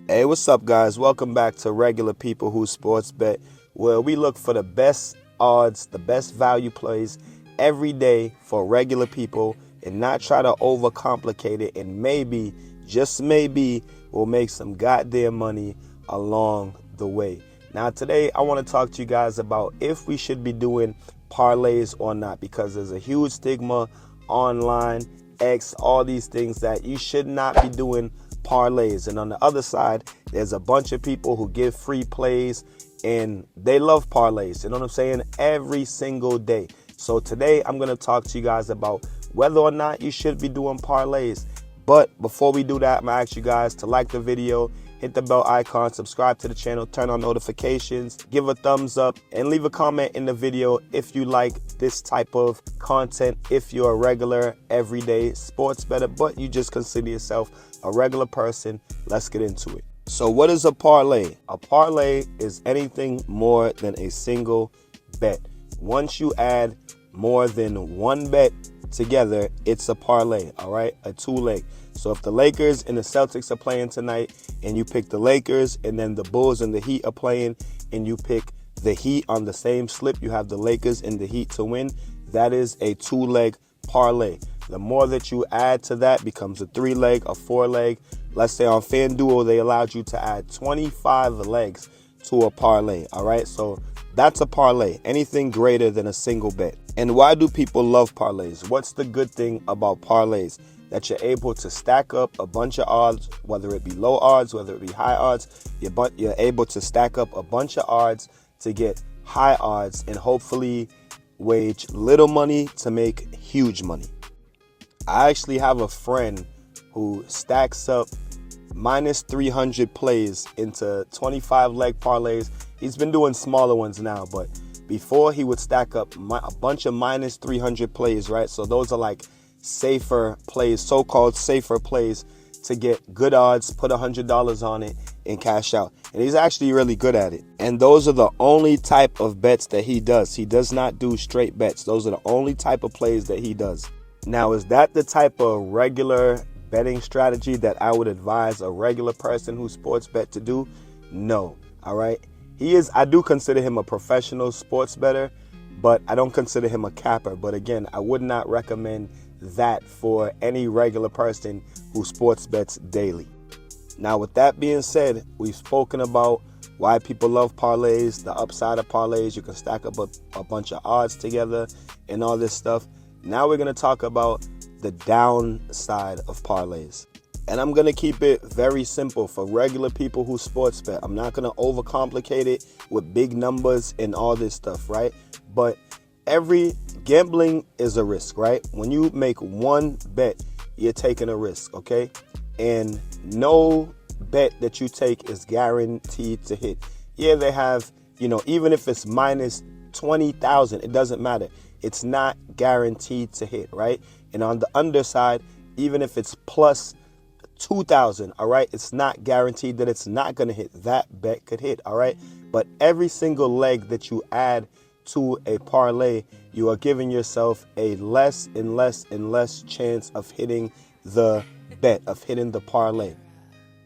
Hey, what's up, guys? Welcome back to Regular People Who Sports Bet, where we look for the best odds, the best value plays every day for regular people and not try to overcomplicate it. And maybe, just maybe, we'll make some goddamn money along the way. Now, today, I want to talk to you guys about if we should be doing parlays or not, because there's a huge stigma online, X, all these things that you should not be doing parlays. And on the other side, there's a bunch of people who give free plays and they love parlays. You know what I'm saying? Every single day. So today I'm going to talk to you guys about whether or not you should be doing parlays. But before we do that, I'm going to ask you guys to like the video, hit the bell icon, subscribe to the channel, turn on notifications, give a thumbs up, and leave a comment in the video if you like this type of content. If you're a regular, everyday sports bettor, but you just consider yourself a regular person, let's get into it. So what is a parlay? A parlay is anything more than a single bet. Once you add more than one bet together, it's a parlay, all right? A two-leg. So if the Lakers and the Celtics are playing tonight and you pick the Lakers, and then the Bulls and the Heat are playing and you pick the Heat on the same slip, you have the Lakers and the Heat to win, that is a two-leg parlay. The more that you add to that becomes a three-leg, a four-leg. Let's say on FanDuel, they allowed you to add 25 legs to a parlay, all right? So that's a parlay, anything greater than a single bet. And why do people love parlays? What's the good thing about parlays? That you're able to stack up a bunch of odds, whether it be low odds, whether it be high odds. You're able to stack up a bunch of odds to get high odds and hopefully wage little money to make huge money. I actually have a friend who stacks up minus 300 plays into 25 leg parlays. He's been doing smaller ones now, but before he would stack up a bunch of minus 300 plays, right? So those are like safer plays, so-called safer plays to get good odds, put $100 on it and cash out. And he's actually really good at it. And those are the only type of bets that he does. He does not do straight bets. Those are the only type of plays that he does. Now, is that the type of regular betting strategy that I would advise a regular person who sports bet to do? No. All right. I do consider him a professional sports bettor, but I don't consider him a capper. But again, I would not recommend that for any regular person who sports bets daily. Now, with that being said, we've spoken about why people love parlays, the upside of parlays. You can stack up a bunch of odds together and all this stuff. Now we're going to talk about the downside of parlays. And I'm going to keep it very simple for regular people who sports bet. I'm not going to overcomplicate it with big numbers and all this stuff, right? But every gambling is a risk, right? When you make one bet, you're taking a risk, okay? And no bet that you take is guaranteed to hit. Yeah, they have, even if it's minus 20,000, it doesn't matter. It's not guaranteed to hit, right? And on the underside, even if it's plus 2,000, all right, it's not guaranteed that it's not going to hit. That bet could hit, all right? But every single leg that you add to a parlay, you are giving yourself a less and less and less chance of hitting the bet, of hitting the parlay.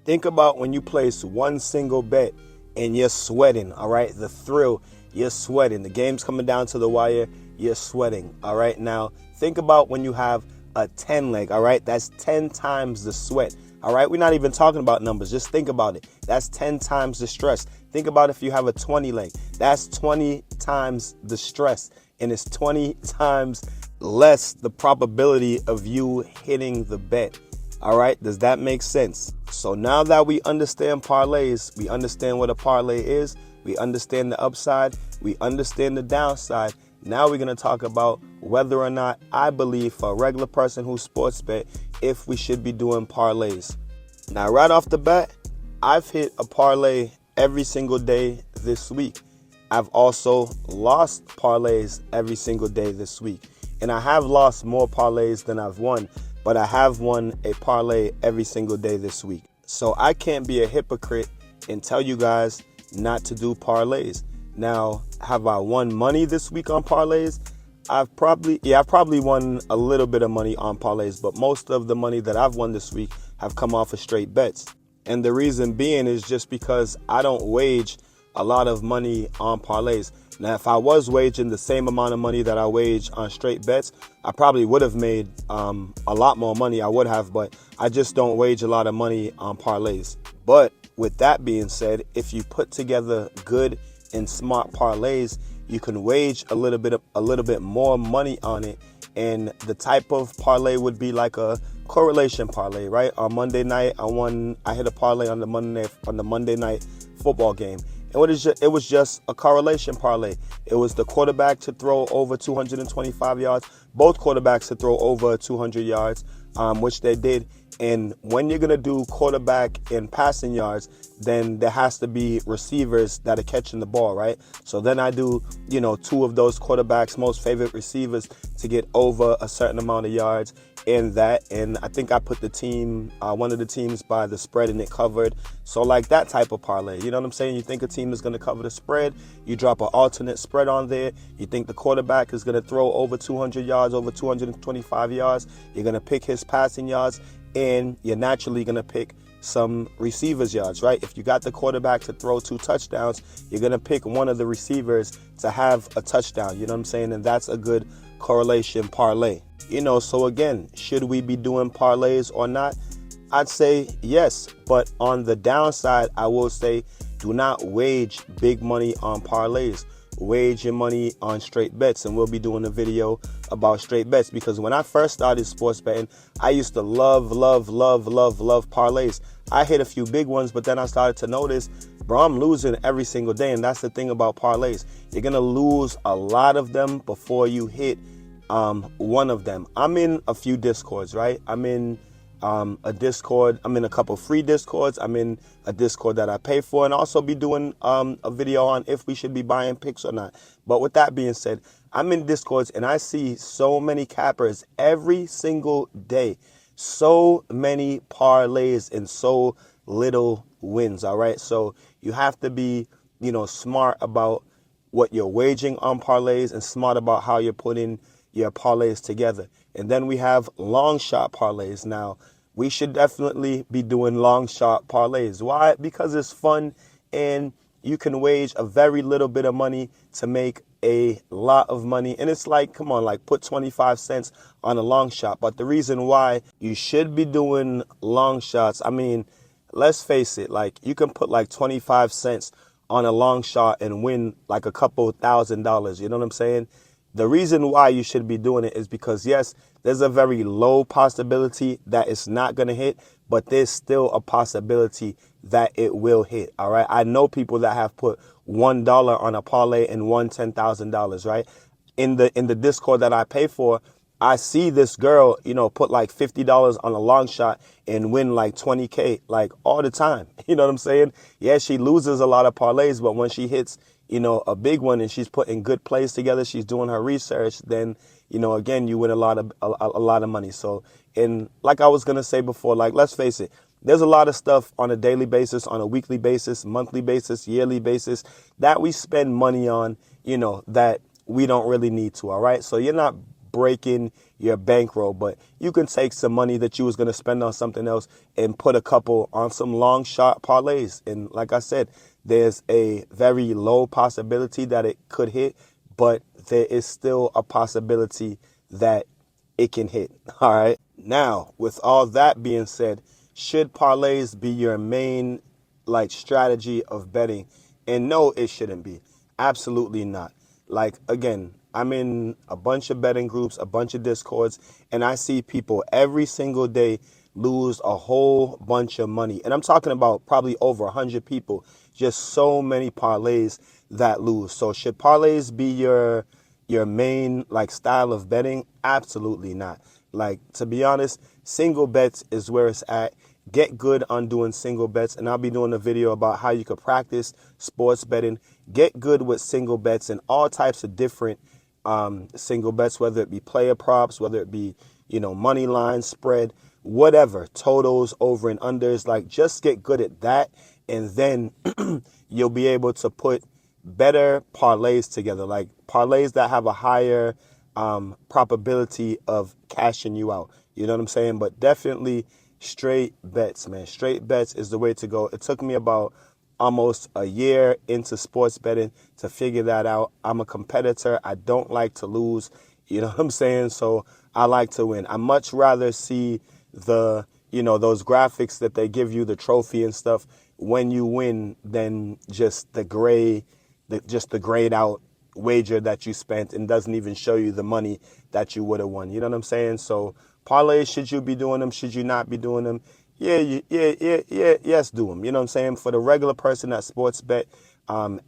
Think about when you place one single bet and you're sweating, all right? The thrill, you're sweating. The game's coming down to the wire, you're sweating, all right? Now, think about when you have a 10 leg, all right? That's 10 times the sweat, all right? We're not even talking about numbers. Just think about it. That's 10 times the stress. Think about if you have a 20 leg. That's 20 times the stress, and it's 20 times less the probability of you hitting the bet, all right? Does that make sense? So now that we understand parlays, we understand what a parlay is, we understand the upside, we understand the downside. Now we're going to talk about whether or not I believe for a regular person who sports bet, if we should be doing parlays. Now, right off the bat, I've hit a parlay every single day this week. I've also lost parlays every single day this week. And I have lost more parlays than I've won, but I have won a parlay every single day this week. So I can't be a hypocrite and tell you guys not to do parlays. Now, have I won money this week on parlays? I've probably won a little bit of money on parlays, but most of the money that I've won this week have come off of straight bets. And the reason being is just because I don't wage a lot of money on parlays. Now, if I was waging the same amount of money that I wage on straight bets, I probably would have made a lot more money. I would have, but I just don't wage a lot of money on parlays. But with that being said, if you put together good and smart parlays, you can wage a little bit more money on it. And the type of parlay would be like a correlation parlay, right? On Monday night, I hit a parlay on the Monday night football game. And it was just a correlation parlay. It was the quarterback to throw over 225 yards, both quarterbacks to throw over 200 yards, which they did. And when you're going to do quarterback and passing yards, then there has to be receivers that are catching the ball, right? So then I do, two of those quarterbacks' most favorite receivers to get over a certain amount of yards in that. And I think I put one of the teams by the spread and it covered. So like that type of parlay, you know what I'm saying? You think a team is going to cover the spread, you drop an alternate spread on there. You think the quarterback is going to throw over 200 yards, over 225 yards. You're going to pick his passing yards, and you're naturally going to pick some receivers yards, right? If you got the quarterback to throw 2 touchdowns, you're going to pick one of the receivers to have a touchdown. You know what I'm saying? And that's a good correlation parlay. So again, should we be doing parlays or not? I'd say yes. But on the downside, I will say do not wage big money on parlays. Wage your money on straight bets, and we'll be doing a video about straight bets, because when I first started sports betting, I used to love parlays. I hit a few big ones, but then I started to notice, bro, I'm losing every single day. And that's the thing about parlays. You're going to lose a lot of them before you hit one of them. I'm in a few discords, right? I'm in a Discord. I'm in a couple free Discords. I'm in a Discord that I pay for, and also be doing a video on if we should be buying picks or not. But with that being said, I'm in Discords and I see so many cappers every single day. So many parlays and so little wins, all right? So you have to be, smart about what you're waging on parlays and smart about how you're putting your parlays together. And then we have long shot parlays. Now, we should definitely be doing long shot parlays. Why? Because it's fun and you can wage a very little bit of money to make a lot of money. And it's like, come on, like put 25 cents on a long shot. But the reason why you should be doing long shots, I mean, let's face it, like you can put like 25 cents on a long shot and win like a couple $1,000. You know what I'm saying? The reason why you should be doing it is because, yes, there's a very low possibility that it's not going to hit, but there's still a possibility that it will hit. All right. I know people that have put $1 on a parlay and won $10,000. Right. In the Discord that I pay for, I see this girl, put like $50 on a long shot and win like 20K like all the time. You know what I'm saying? Yeah, she loses a lot of parlays, but when she hits, a big one and she's putting good plays together, she's doing her research, then, again, you win a lot of money. So, and like I was going to say before, like, let's face it, there's a lot of stuff on a daily basis, on a weekly basis, monthly basis, yearly basis that we spend money on, that we don't really need to. All right. So you're not breaking your bankroll, but you can take some money that you was going to spend on something else and put a couple on some long shot parlays. And like I said, there's a very low possibility that it could hit, but there is still a possibility that it can hit. All right. Now, with all that being said, should parlays be your main strategy of betting? And no, it shouldn't be. Absolutely not. Like, again, I'm in a bunch of betting groups, a bunch of Discords, and I see people every single day lose a whole bunch of money. And I'm talking about probably over 100 people, just so many parlays that lose. So should parlays be your main style of betting? Absolutely not. To be honest, single bets is where it's at. Get good on doing single bets, and I'll be doing a video about how you could practice sports betting. Get good with single bets and all types of different single bets, whether it be player props, whether it be, money line, spread, whatever, totals, over and unders. Just get good at that, and then you'll be able to put better parlays together, like parlays that have a higher probability of cashing you out. You know what I'm saying? But definitely straight bets, man. Straight bets is the way to go. It took me about almost a year into sports betting to figure that out. I'm a competitor. I don't like to lose. You know what I'm saying? So I like to win. I much rather see those graphics that they give you, the trophy and stuff, when you win than just the grayed out wager that you spent and doesn't even show you the money that you would have won. You know what I'm saying? So parlays, should you be doing them? Should you not be doing them? Yes, do them. You know what I'm saying? For the regular person that sports bet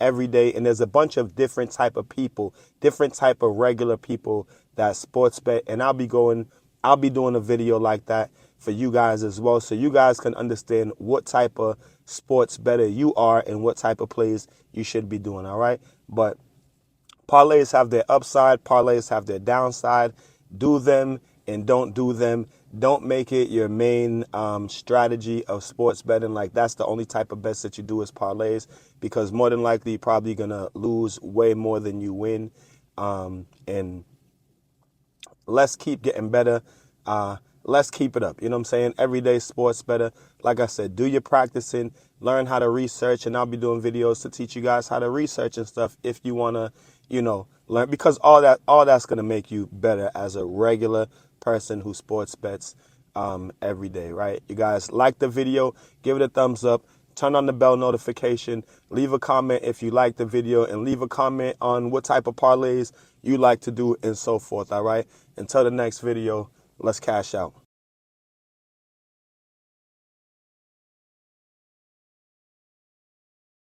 every day, and there's a bunch of different type of people, different type of regular people that sports bet, and I'll be doing a video like that for you guys as well, so you guys can understand what type of sports bettor you are and what type of plays you should be doing. All right, but parlays have their upside, parlays have their downside. Do them and don't do them. Don't make it your main strategy of sports betting. Like, that's the only type of bets that you do is parlays, because more than likely you're probably going to lose way more than you win. And let's keep getting better. Let's keep it up. You know what I'm saying? Everyday sports better. Like I said, do your practicing, learn how to research, and I'll be doing videos to teach you guys how to research and stuff if you want to, learn, because all that's going to make you better as a regular person who sports bets every day, right? You guys like the video, give it a thumbs up, turn on the bell notification, leave a comment if you like the video, and leave a comment on what type of parlays you like to do and so forth, all right? Until the next video, let's cash out.